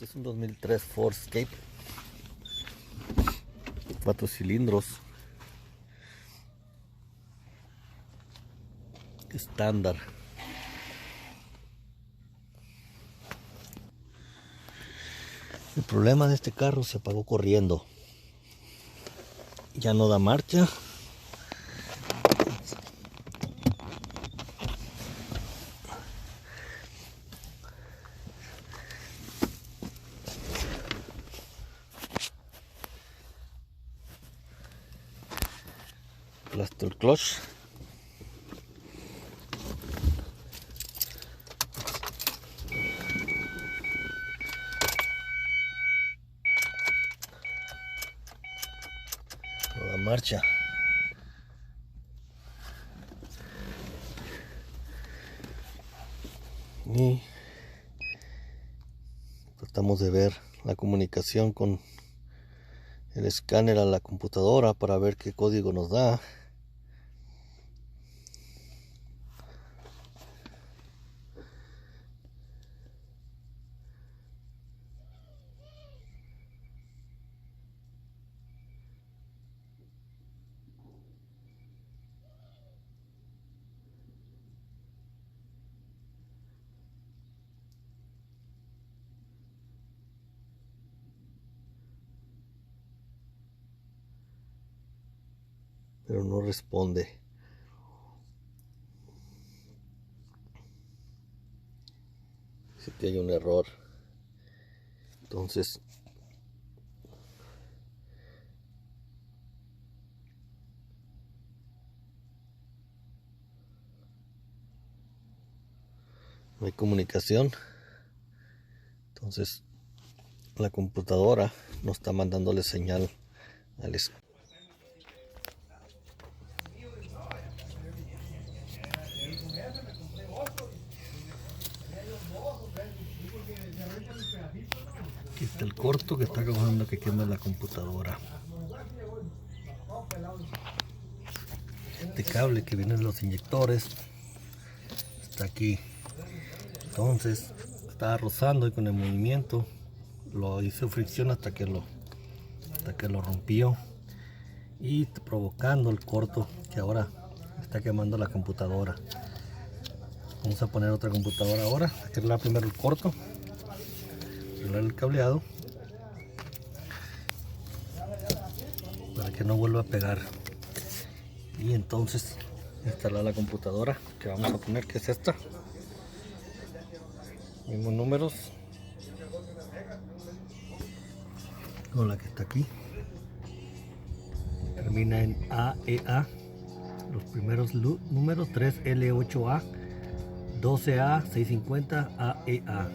Este es un 2003 Ford Escape, 4 cilindros, estándar. El problema de este carro, se apagó corriendo, ya no da marcha. Plaster clutch. No da marcha. Y tratamos de ver la comunicación con el escáner a la computadora para ver qué código nos da. Pero no responde. Dice que hay un error. Entonces no hay comunicación. Entonces la computadora no está mandándole señal al escáner. Aquí está el corto que está causando que queme la computadora. Este cable que viene en los inyectores está aquí. Entonces estaba rozando y con el movimiento lo hizo fricción hasta que lo rompió y provocando el corto que ahora está quemando la computadora. Vamos a poner otra computadora ahora, arreglar primero el corto, arreglar el cableado para que no vuelva a pegar, y entonces instalar la computadora que vamos a poner, que es esta. Mismos números con la que está aquí, termina en AEA, los primeros números 3L8A 12A 650 AEA,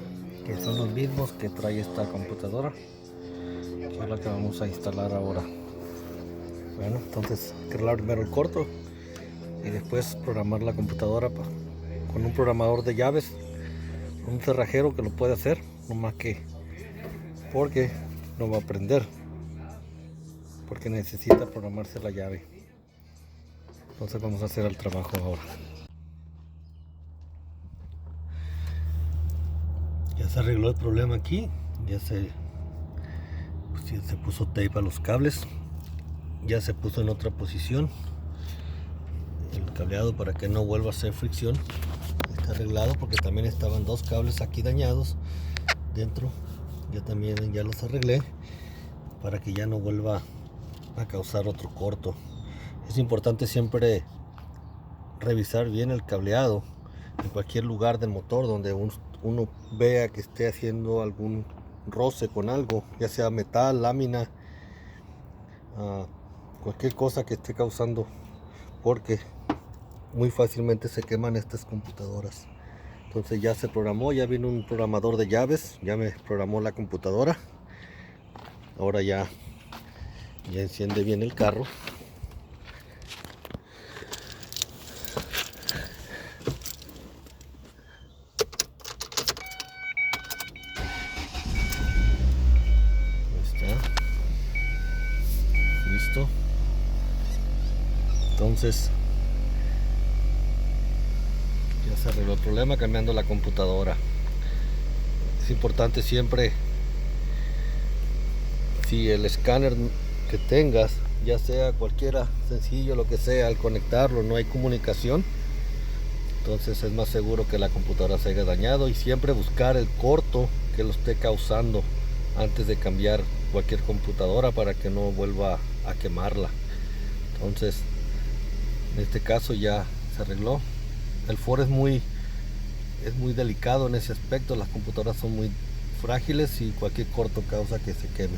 que son los mismos que trae esta computadora, que es la que vamos a instalar ahora. Bueno, entonces crear primero el corto y después programar la computadora con un programador de llaves, un cerrajero que lo puede hacer, no más que porque no va a prender, porque necesita programarse la llave. Entonces vamos a hacer el trabajo ahora. Ya se arregló el problema aquí, ya se puso tape a los cables, ya se puso en otra posición el cableado para que no vuelva a hacer fricción. Está arreglado porque también estaban dos cables aquí dañados dentro, ya los arreglé para que ya no vuelva a causar otro corto. Es importante siempre revisar bien el cableado en cualquier lugar del motor donde uno vea que esté haciendo algún roce con algo, ya sea metal, lámina, cualquier cosa que esté causando, porque muy fácilmente se queman estas computadoras. Entonces ya se programó, ya vino un programador de llaves, ya me programó la computadora. Ahora ya enciende bien el carro. Listo. Entonces ya se arregló el problema cambiando la computadora. Es importante siempre Si el escáner que tengas, ya sea cualquiera sencillo, lo que sea, al conectarlo no hay comunicación, entonces es más seguro que la computadora se haya dañado. Y siempre buscar el corto que lo esté causando antes de cambiar cualquier computadora para que no vuelva a quemarla. Entonces en este caso ya se arregló. El Ford es muy delicado en ese aspecto. Las computadoras son muy frágiles y cualquier corto causa que se queme.